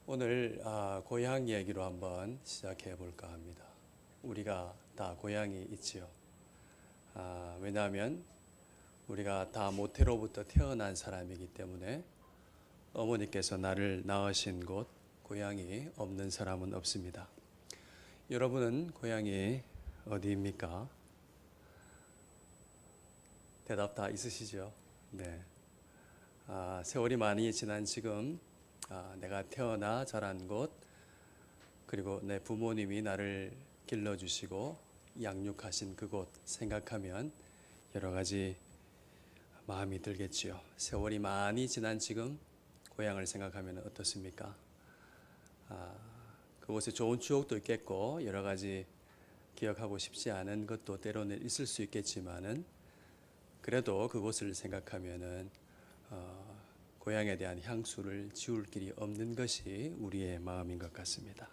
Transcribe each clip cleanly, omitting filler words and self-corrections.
오늘 고향 이야기로 한번 시작해 볼까 합니다. 우리가 다 고향이 있지요. 왜냐하면 우리가 다 모태로부터 태어난 사람이기 때문에 어머니께서 나를 낳으신 곳 고향이 없는 사람은 없습니다. 여러분은 고향이 어디입니까? 대답 다 있으시죠? 네. 세월이 많이 지난 지금 내가 태어나 자란 곳, 그리고 내 부모님이 나를 길러주시고 양육하신 그곳 생각하면 여러 가지 마음이 들겠지요. 세월이 많이 지난 지금 고향을 생각하면 어떻습니까? 그곳에 좋은 추억도 있겠고 여러 가지 기억하고 싶지 않은 것도 때로는 있을 수 있겠지만은 그래도 그곳을 생각하면은 고향에 대한 향수를 지울 길이 없는 것이 우리의 마음인 것 같습니다.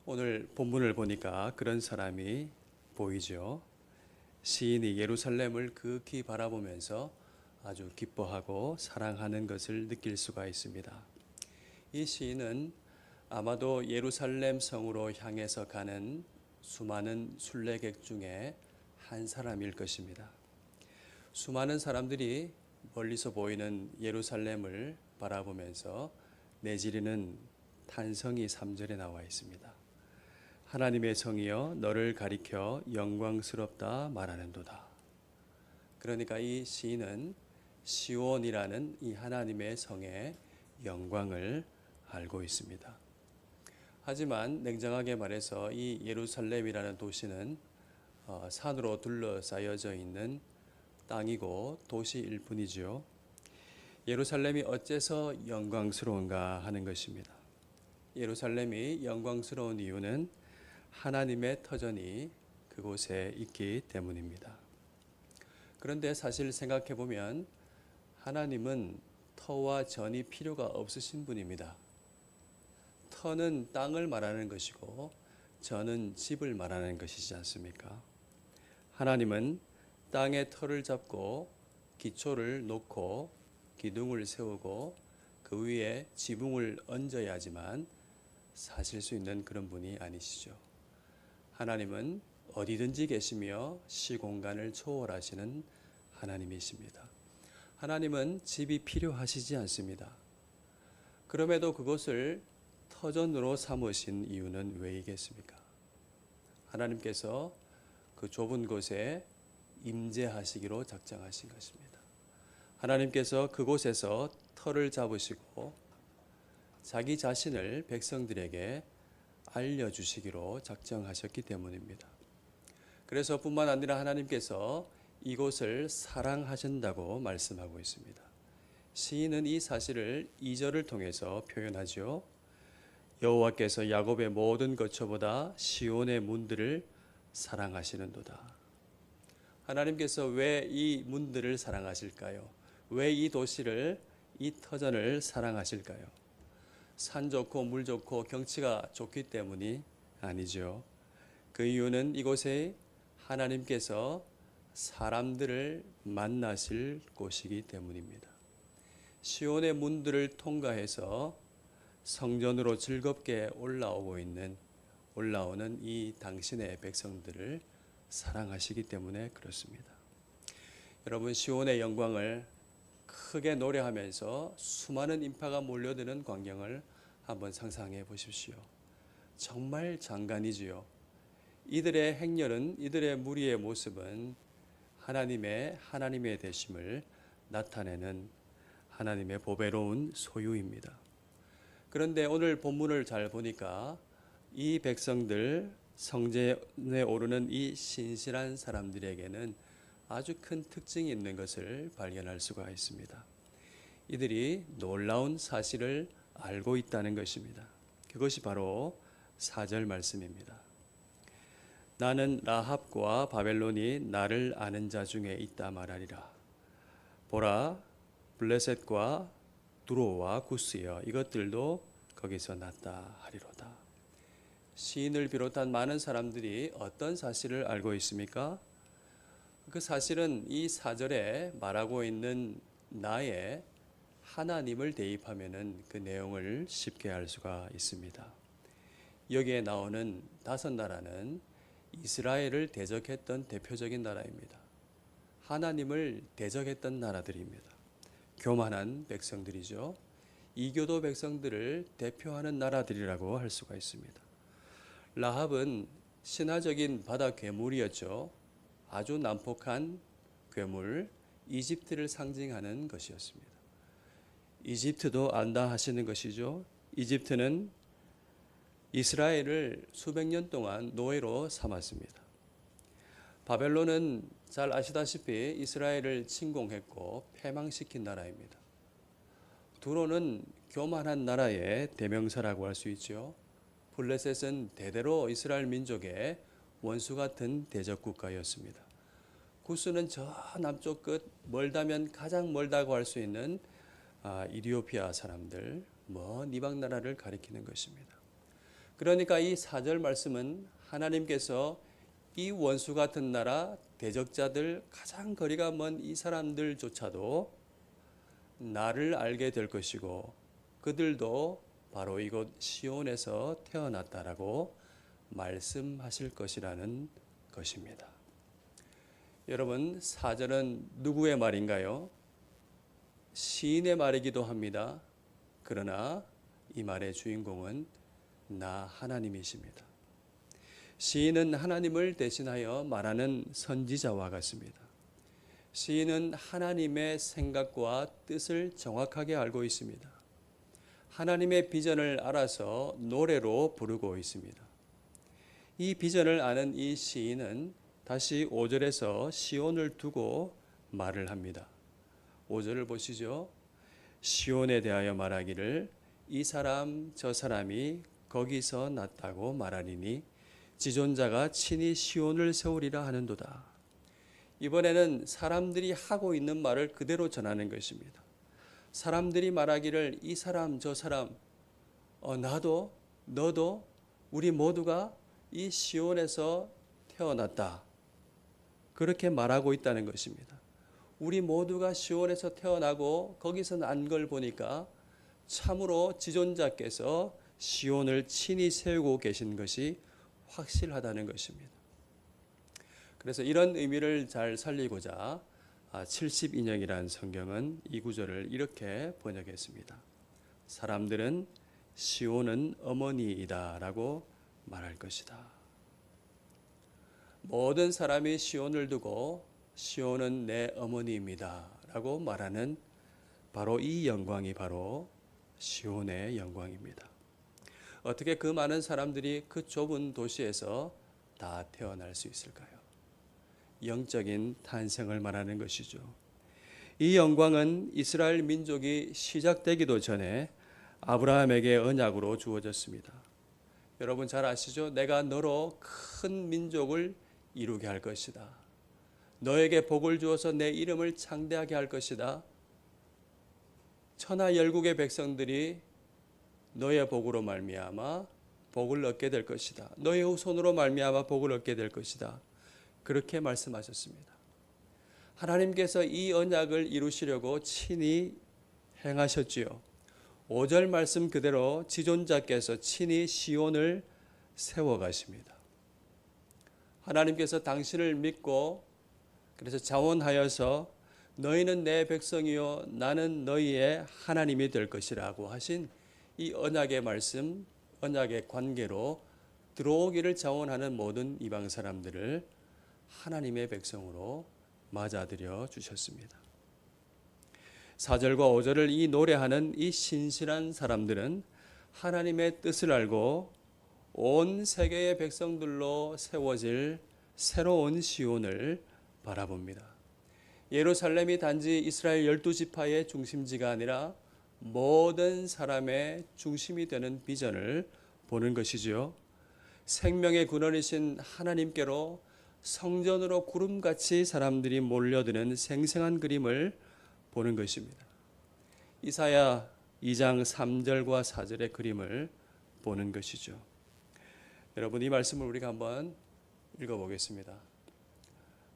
오늘 본문을 보니까 그런 사람이 보이죠. 시인이 예루살렘을 극히 바라보면서 아주 기뻐하고 사랑하는 것을 느낄 수가 있습니다. 이 시인은 아마도 예루살렘 성으로 향해서 가는 수많은 순례객 중에 한 사람일 것입니다. 수많은 사람들이 멀리서 보이는 예루살렘을 바라보면서 내지르는 탄성이 3절에 나와 있습니다. 하나님의 성이여 너를 가리켜 영광스럽다 말하는도다. 그러니까 이 시인은 시온이라는 이 하나님의 성의 영광을 알고 있습니다. 하지만 냉정하게 말해서 이 예루살렘이라는 도시는 산으로 둘러싸여져 있는 땅이고 도시일 뿐이죠. 예루살렘이 어째서 영광스러운가 하는 것입니다. 예루살렘이 영광스러운 이유는 하나님의 터전이 그곳에 있기 때문입니다. 그런데 사실 생각해 보면 하나님은 터와 전이 필요가 없으신 분입니다. 터는 땅을 말하는 것이고 전은 집을 말하는 것이지 않습니까? 하나님은 땅에 터를 잡고 기초를 놓고 기둥을 세우고 그 위에 지붕을 얹어야지만 사실 수 있는 그런 분이 아니시죠. 하나님은 어디든지 계시며 시공간을 초월하시는 하나님이십니다. 하나님은 집이 필요하시지 않습니다. 그럼에도 그것을 터전으로 삼으신 이유는 왜이겠습니까? 하나님께서 그 좁은 곳에 임재하시기로 작정하신 것입니다. 하나님께서 그곳에서 터를 잡으시고 자기 자신을 백성들에게 알려주시기로 작정하셨기 때문입니다. 그래서 뿐만 아니라 하나님께서 이곳을 사랑하신다고 말씀하고 있습니다. 시인은 이 사실을 2절을 통해서 표현하죠. 여호와께서 야곱의 모든 거처보다 시온의 문들을 사랑하시는도다. 하나님께서 왜 이 문들을 사랑하실까요? 왜 이 도시를, 이 터전을 사랑하실까요? 산 좋고 물 좋고 경치가 좋기 때문이 아니죠. 그 이유는 이곳에 하나님께서 사람들을 만나실 곳이기 때문입니다. 시온의 문들을 통과해서 성전으로 즐겁게 올라오는 이 당신의 백성들을 사랑하시기 때문에 그렇습니다. 여러분, 시온의 영광을 크게 노래하면서 수많은 인파가 몰려드는 광경을 한번 상상해 보십시오. 정말 장관이지요. 이들의 행렬은, 이들의 무리의 모습은 하나님의 되심을 나타내는 하나님의 보배로운 소유입니다. 그런데 오늘 본문을 잘 보니까 이 백성들, 성전에 오르는 이 신실한 사람들에게는 아주 큰 특징이 있는 것을 발견할 수가 있습니다. 이들이 놀라운 사실을 알고 있다는 것입니다. 그것이 바로 4절 말씀입니다. 나는 라합과 바벨론이 나를 아는 자 중에 있다 말하리라. 보라, 블레셋과 두로와 구스여 이것들도 거기서 났다 하리로다. 시인을 비롯한 많은 사람들이 어떤 사실을 알고 있습니까? 그 사실은 이 4절에 말하고 있는 나의 하나님을 대입하면은 그 내용을 쉽게 알 수가 있습니다. 여기에 나오는 5나라는 이스라엘을 대적했던 대표적인 나라입니다. 하나님을 대적했던 나라들입니다. 교만한 백성들이죠. 이교도 백성들을 대표하는 나라들이라고 할 수가 있습니다. 라합은 신화적인 바다 괴물이었죠. 아주 난폭한 괴물, 이집트를 상징하는 것이었습니다. 이집트도 안다 하시는 것이죠. 이집트는 이스라엘을 수백 년 동안 노예로 삼았습니다. 바벨론은 잘 아시다시피 이스라엘을 침공했고 패망시킨 나라입니다. 두로는 교만한 나라의 대명사라고 할 수 있죠. 블레셋은 대대로 이스라엘 민족의 원수 같은 대적 국가였습니다. 구스는 저 남쪽 끝 멀다면 가장 멀다고 할 수 있는 이디오피아 사람들, 먼 이방 나라를 가리키는 것입니다. 그러니까 이 4절 말씀은 하나님께서 이 원수 같은 나라 대적자들 가장 거리가 먼 이 사람들조차도 나를 알게 될 것이고 그들도 바로 이곳 시온에서 태어났다라고 말씀하실 것이라는 것입니다. 여러분, 4절은 누구의 말인가요? 시인의 말이기도 합니다. 그러나 이 말의 주인공은 나 하나님이십니다. 시인은 하나님을 대신하여 말하는 선지자와 같습니다. 시인은 하나님의 생각과 뜻을 정확하게 알고 있습니다. 하나님의 비전을 알아서 노래로 부르고 있습니다. 이 비전을 아는 이 시인은 다시 5절에서 시온을 두고 말을 합니다. 5절을 보시죠. 시온에 대하여 말하기를 이 사람 저 사람이 거기서 났다고 말하리니 지존자가 친히 시온을 세우리라 하는도다. 이번에는 사람들이 하고 있는 말을 그대로 전하는 것입니다. 사람들이 말하기를 이 사람 저 사람 나도 너도 우리 모두가 이 시온에서 태어났다. 그렇게 말하고 있다는 것입니다. 우리 모두가 시온에서 태어나고 거기서 난 걸 보니까 참으로 지존자께서 시온을 친히 세우고 계신 것이 확실하다는 것입니다. 그래서 이런 의미를 잘 살리고자 70인역이라는 성경은 이 구절을 이렇게 번역했습니다. 사람들은 시온은 어머니이다 라고 말할 것이다. 모든 사람이 시온을 두고 시온은 내 어머니입니다 라고 말하는 바로 이 영광이 바로 시온의 영광입니다. 어떻게 그 많은 사람들이 그 좁은 도시에서 다 태어날 수 있을까요? 영적인 탄생을 말하는 것이죠. 이 영광은 이스라엘 민족이 시작되기도 전에 아브라함에게 언약으로 주어졌습니다. 여러분 잘 아시죠? 내가 너로 큰 민족을 이루게 할 것이다. 너에게 복을 주어서 내 이름을 창대하게 할 것이다. 천하 열국의 백성들이 너의 복으로 말미암아 복을 얻게 될 것이다. 너의 후손으로 말미암아 복을 얻게 될 것이다. 그렇게 말씀하셨습니다. 하나님께서 이 언약을 이루시려고 친히 행하셨지요. 5절 말씀 그대로 지존자께서 친히 시온을 세워가십니다. 하나님께서 당신을 믿고 그래서 자원하여서 너희는 내 백성이요 나는 너희의 하나님이 될 것이라고 하신 이 언약의 말씀, 언약의 관계로 들어오기를 자원하는 모든 이방 사람들을 하나님의 백성으로 맞아들여 주셨습니다. 4절과 5절을 이 노래하는 이 신실한 사람들은 하나님의 뜻을 알고 온 세계의 백성들로 세워질 새로운 시온을 바라봅니다. 예루살렘이 단지 이스라엘 12지파의 중심지가 아니라 모든 사람의 중심이 되는 비전을 보는 것이지요. 생명의 근원이신 하나님께로 성전으로 구름같이 사람들이 몰려드는 생생한 그림을 보는 것입니다. 이사야 2장 3절과 4절의 그림을 보는 것이죠. 여러분 이 말씀을 우리가 한번 읽어보겠습니다.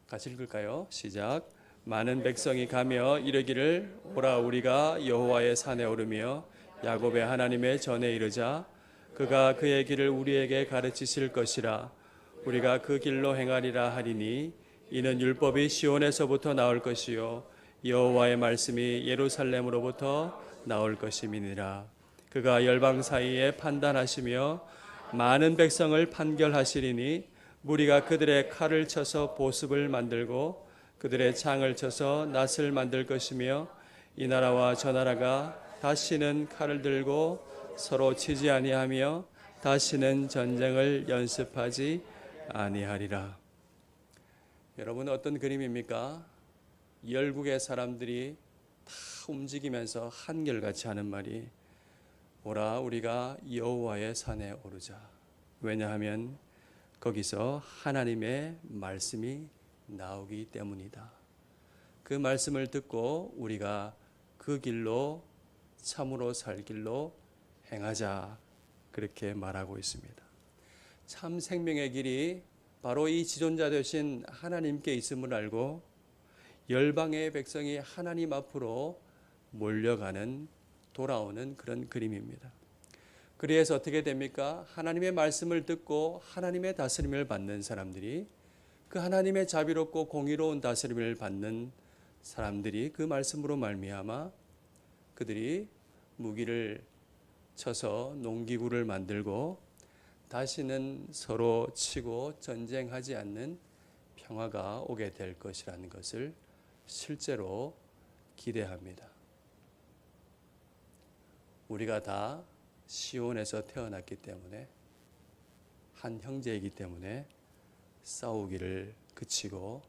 같이 읽을까요? 시작. 많은 백성이 가며 이르기를 오라 우리가 여호와의 산에 오르며 야곱의 하나님의 전에 이르자 그가 그의 길을 우리에게 가르치실 것이라 우리가 그 길로 행하리라 하리니 이는 율법이 시온에서부터 나올 것이요 여호와의 말씀이 예루살렘으로부터 나올 것임이니라. 그가 열방 사이에 판단하시며 많은 백성을 판결하시리니 무리가 그들의 칼을 쳐서 보습을 만들고 그들의 창을 쳐서 낫을 만들 것이며 이 나라와 저 나라가 다시는 칼을 들고 서로 치지 아니하며 다시는 전쟁을 연습하지 아니하리라. 여러분 어떤 그림입니까? 열국의 사람들이 다 움직이면서 한결같이 하는 말이 오라 우리가 여호와의 산에 오르자. 왜냐하면 거기서 하나님의 말씀이 나오기 때문이다. 그 말씀을 듣고 우리가 그 길로 참으로 살 길로 행하자. 그렇게 말하고 있습니다. 참 생명의 길이 바로 이 지존자 되신 하나님께 있음을 알고 열방의 백성이 하나님 앞으로 몰려가는 돌아오는 그런 그림입니다. 그래서 어떻게 됩니까? 하나님의 말씀을 듣고 하나님의 다스림을 받는 사람들이 그 하나님의 자비롭고 공의로운 다스림을 받는 사람들이 그 말씀으로 말미암아 그들이 무기를 쳐서 농기구를 만들고 다시는 서로 치고 전쟁하지 않는 평화가 오게 될 것이라는 것을 실제로 기대합니다. 우리가 다 시온에서 태어났기 때문에 한 형제이기 때문에 싸우기를 그치고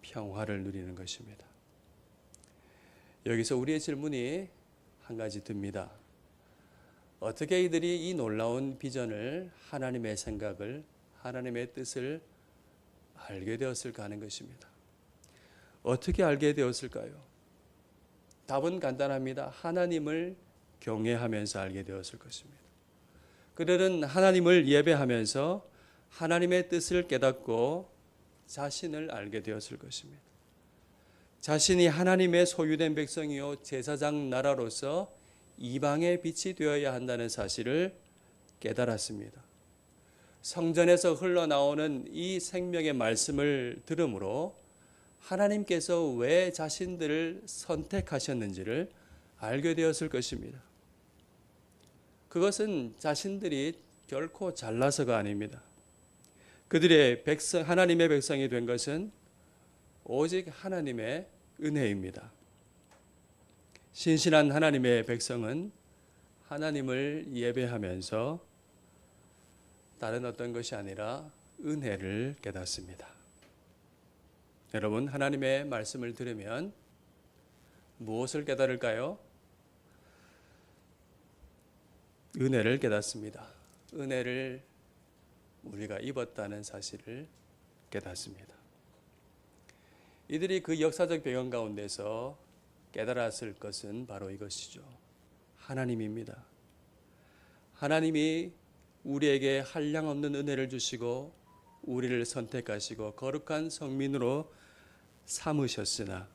평화를 누리는 것입니다. 여기서 우리의 질문이 한 가지 듭니다. 어떻게 이들이 이 놀라운 비전을 하나님의 생각을 하나님의 뜻을 알게 되었을까 하는 것입니다. 어떻게 알게 되었을까요? 답은 간단합니다. 하나님을 경외하면서 알게 되었을 것입니다. 그들은 하나님을 예배하면서 하나님의 뜻을 깨닫고 자신을 알게 되었을 것입니다. 자신이 하나님의 소유된 백성이요 제사장 나라로서 이방의 빛이 되어야 한다는 사실을 깨달았습니다. 성전에서 흘러나오는 이 생명의 말씀을 들음으로 하나님께서 왜 자신들을 선택하셨는지를 알게 되었을 것입니다. 그것은 자신들이 결코 잘나서가 아닙니다. 그들의 하나님의 백성이 된 것은 오직 하나님의 은혜입니다. 신실한 하나님의 백성은 하나님을 예배하면서 다른 어떤 것이 아니라 은혜를 깨닫습니다. 여러분, 하나님의 말씀을 들으면 무엇을 깨달을까요? 은혜를 깨닫습니다. 은혜를 우리가 입었다는 사실을 깨닫습니다. 이들이 그 역사적 배경 가운데서 깨달았을 것은 바로 이것이죠. 하나님입니다. 하나님이 우리에게 한량없는 은혜를 주시고 우리를 선택하시고 거룩한 성민으로 삼으셨으나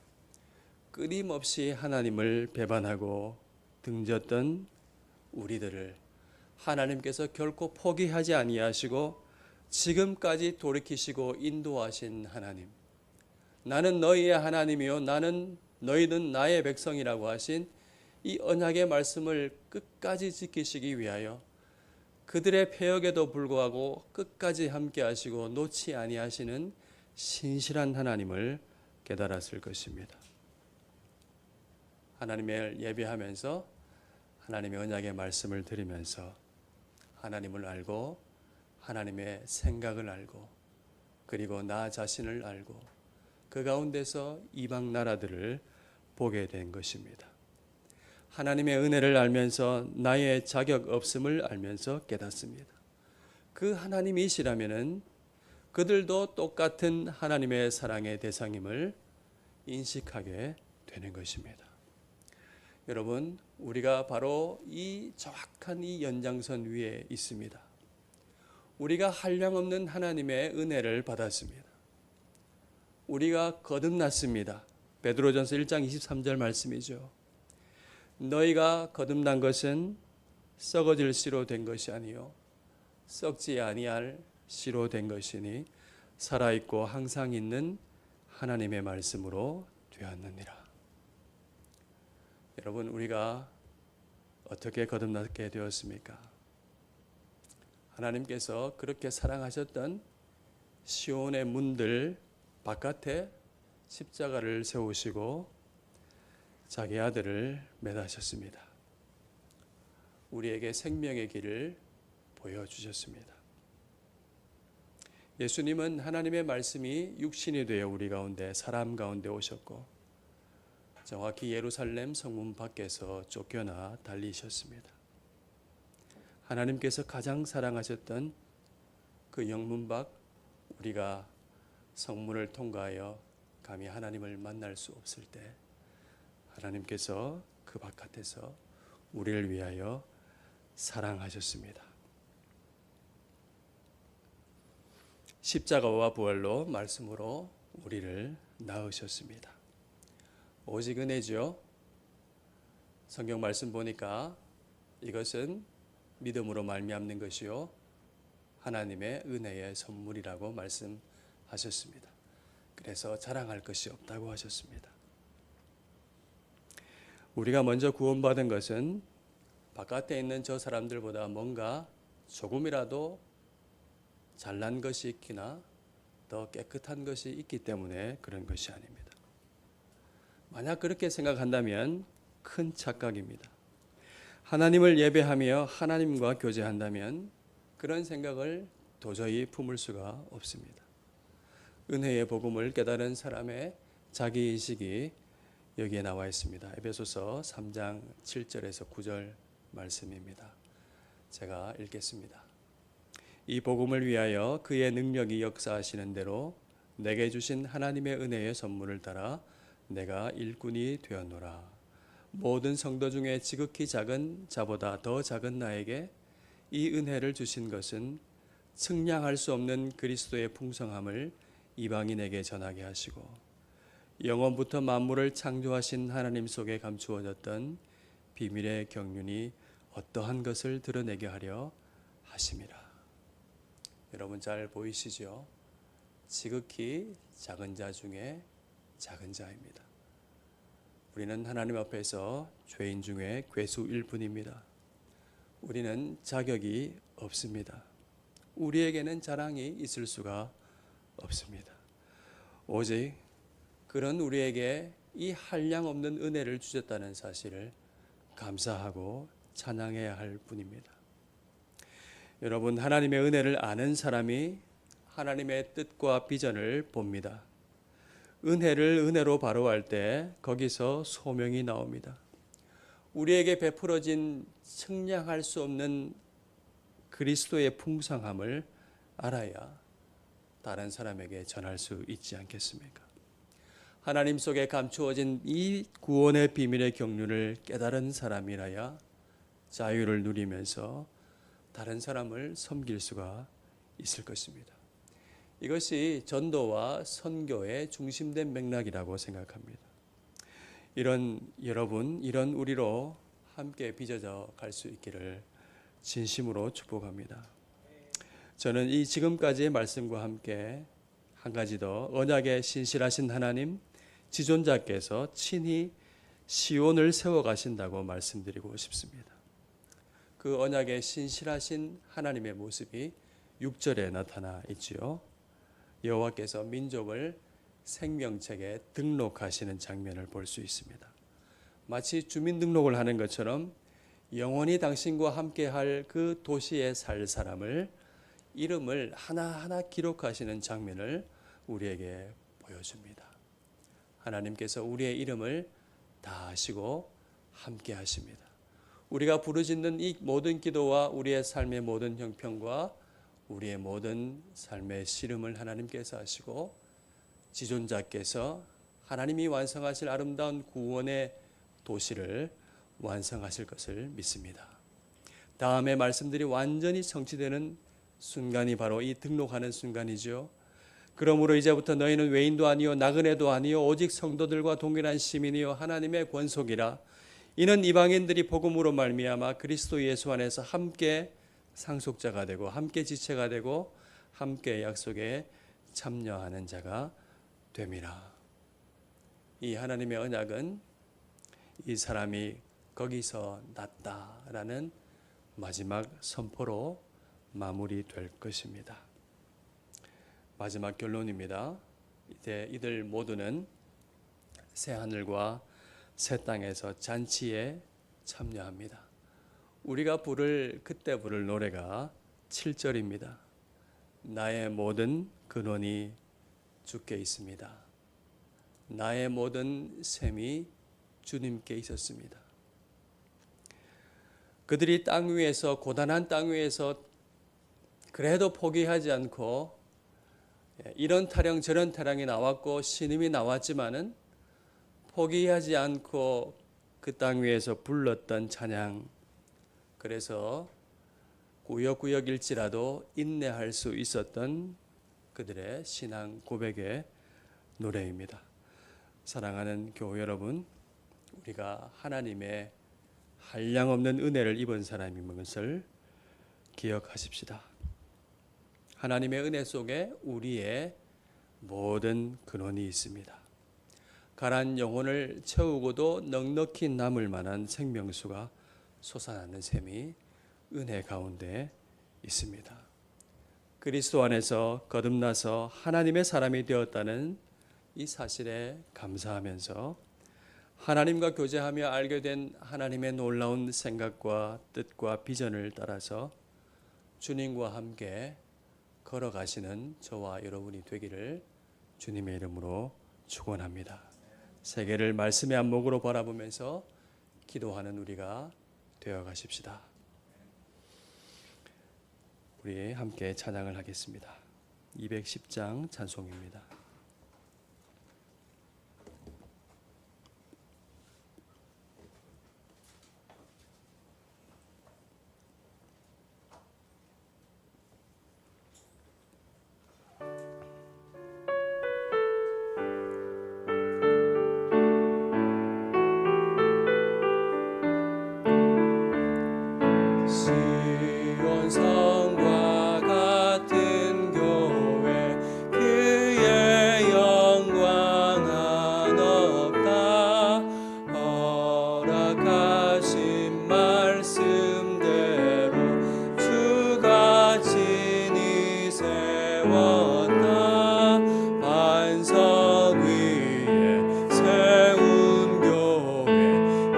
끊임없이 하나님을 배반하고 등졌던 우리들을 하나님께서 결코 포기하지 아니하시고 지금까지 돌이키시고 인도하신 하나님, 나는 너희의 하나님이요 너희는 나의 백성이라고 하신 이 언약의 말씀을 끝까지 지키시기 위하여 그들의 패역에도 불구하고 끝까지 함께 하시고 놓지 아니하시는 신실한 하나님을 깨달았을 것입니다. 하나님을 예배하면서 하나님의 언약의 말씀을 들으면서 하나님을 알고 하나님의 생각을 알고 그리고 나 자신을 알고 그 가운데서 이방 나라들을 보게 된 것입니다. 하나님의 은혜를 알면서 나의 자격 없음을 알면서 깨닫습니다. 그 하나님이시라면은 그들도 똑같은 하나님의 사랑의 대상임을 인식하게 되는 것입니다. 여러분, 우리가 바로 이 정확한 이 연장선 위에 있습니다. 우리가 한량없는 하나님의 은혜를 받았습니다. 우리가 거듭났습니다. 베드로전서 1장 23절 말씀이죠. 너희가 거듭난 것은 썩어질 씨로 된 것이 아니요 썩지 아니할 씨로 된 것이니 살아있고 항상 있는 하나님의 말씀으로 되었느니라. 여러분, 우리가 어떻게 거듭나게 되었습니까? 하나님께서 그렇게 사랑하셨던 시온의 문들 바깥에 십자가를 세우시고 자기 아들을 매다셨습니다. 우리에게 생명의 길을 보여주셨습니다. 예수님은 하나님의 말씀이 육신이 되어 우리 가운데 사람 가운데 오셨고 정확히 예루살렘 성문 밖에서 쫓겨나 달리셨습니다. 하나님께서 가장 사랑하셨던 그 영문 밖 우리가 성문을 통과하여 감히 하나님을 만날 수 없을 때 하나님께서 그 바깥에서 우리를 위하여 사랑하셨습니다. 십자가와 부활로 말씀으로 우리를 낳으셨습니다. 오직 은혜죠. 성경 말씀 보니까 이것은 믿음으로 말미암는 것이요 하나님의 은혜의 선물이라고 말씀하셨습니다. 그래서 자랑할 것이 없다고 하셨습니다. 우리가 먼저 구원받은 것은 바깥에 있는 저 사람들보다 뭔가 조금이라도 잘난 것이 있기나 더 깨끗한 것이 있기 때문에 그런 것이 아닙니다. 만약 그렇게 생각한다면 큰 착각입니다. 하나님을 예배하며 하나님과 교제한다면 그런 생각을 도저히 품을 수가 없습니다. 은혜의 복음을 깨달은 사람의 자기인식이 여기에 나와 있습니다. 에베소서 3장 7절에서 9절 말씀입니다. 제가 읽겠습니다. 이 복음을 위하여 그의 능력이 역사하시는 대로 내게 주신 하나님의 은혜의 선물을 따라 내가 일꾼이 되었노라. 모든 성도 중에 지극히 작은 자보다 더 작은 나에게 이 은혜를 주신 것은 측량할 수 없는 그리스도의 풍성함을 이방인에게 전하게 하시고 영원부터 만물을 창조하신 하나님 속에 감추어졌던 비밀의 경륜이 어떠한 것을 드러내게 하려 하심이라. 여러분 잘 보이시죠? 지극히 작은 자 중에 작은 자입니다. 우리는 하나님 앞에서 죄인 중에 괴수일 뿐입니다. 우리는 자격이 없습니다. 우리에게는 자랑이 있을 수가 없습니다. 오직 그런 우리에게 이 한량 없는 은혜를 주셨다는 사실을 감사하고 찬양해야 할 뿐입니다. 여러분, 하나님의 은혜를 아는 사람이 하나님의 뜻과 비전을 봅니다. 은혜를 은혜로 바로할 때 거기서 소명이 나옵니다. 우리에게 베풀어진 측량할 수 없는 그리스도의 풍성함을 알아야 다른 사람에게 전할 수 있지 않겠습니까? 하나님 속에 감추어진 이 구원의 비밀의 경륜을 깨달은 사람이라야 자유를 누리면서 다른 사람을 섬길 수가 있을 것입니다. 이것이 전도와 선교의 중심된 맥락이라고 생각합니다. 이런 여러분, 이런 우리로 함께 빚어져 갈 수 있기를 진심으로 축복합니다. 저는 이 지금까지의 말씀과 함께 한 가지 더 언약에 신실하신 하나님, 지존자께서 친히 시온을 세워가신다고 말씀드리고 싶습니다. 그 언약에 신실하신 하나님의 모습이 6절에 나타나 있지요. 여호와께서 민족을 생명책에 등록하시는 장면을 볼 수 있습니다. 마치 주민등록을 하는 것처럼 영원히 당신과 함께할 그 도시에 살 사람을 이름을 하나하나 기록하시는 장면을 우리에게 보여줍니다. 하나님께서 우리의 이름을 다 아시고 함께 하십니다. 우리가 부르짖는 이 모든 기도와 우리의 삶의 모든 형편과 우리의 모든 삶의 씨름을 하나님께서 하시고 지존자께서 하나님이 완성하실 아름다운 구원의 도시를 완성하실 것을 믿습니다. 다음의 말씀들이 완전히 성취되는 순간이 바로 이 등록하는 순간이죠. 그러므로 이제부터 너희는 외인도 아니요 나그네도 아니요 오직 성도들과 동일한 시민이요 하나님의 권속이라. 이는 이방인들이 복음으로 말미암아 그리스도 예수 안에서 함께 상속자가 되고 함께 지체가 되고 함께 약속에 참여하는 자가 됨이라. 이 하나님의 언약은 이 사람이 거기서 났다라는 마지막 선포로 마무리될 것입니다. 마지막 결론입니다. 이제 이들 모두는 새 하늘과 새 땅에서 잔치에 참여합니다. 우리가 그때 부를 노래가 7절입니다. 나의 모든 근원이 주께 있습니다. 나의 모든 셈이 주님께 있었습니다. 그들이 땅 위에서, 고단한 땅 위에서 그래도 포기하지 않고 이런 타령 저런 타령이 나왔고 신임이 나왔지만은 포기하지 않고 그 땅 위에서 불렀던 찬양, 그래서 구역구역일지라도 인내할 수 있었던 그들의 신앙 고백의 노래입니다. 사랑하는 교회 여러분, 우리가 하나님의 한량없는 은혜를 입은 사람인 것을 기억하십시다. 하나님의 은혜 속에 우리의 모든 근원이 있습니다. 가난 영혼을 채우고도 넉넉히 남을 만한 생명수가 솟아나는 셈이 은혜 가운데 있습니다. 그리스도 안에서 거듭나서 하나님의 사람이 되었다는 이 사실에 감사하면서 하나님과 교제하며 알게 된 하나님의 놀라운 생각과 뜻과 비전을 따라서 주님과 함께 걸어가시는 저와 여러분이 되기를 주님의 이름으로 축원합니다. 세계를 말씀의 안목으로 바라보면서 기도하는 우리가 되어 가십시다. 우리 함께 찬양을 하겠습니다. 210장 찬송입니다. 시온성과 같은 교회 그의 영광은 없다. 허락하신 말씀대로 주가 친히 세웠다. 반석 위에 세운 교회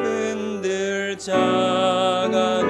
흔들 자가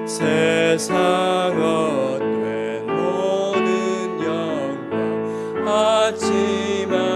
세상 헛된 모든 영광 받지마.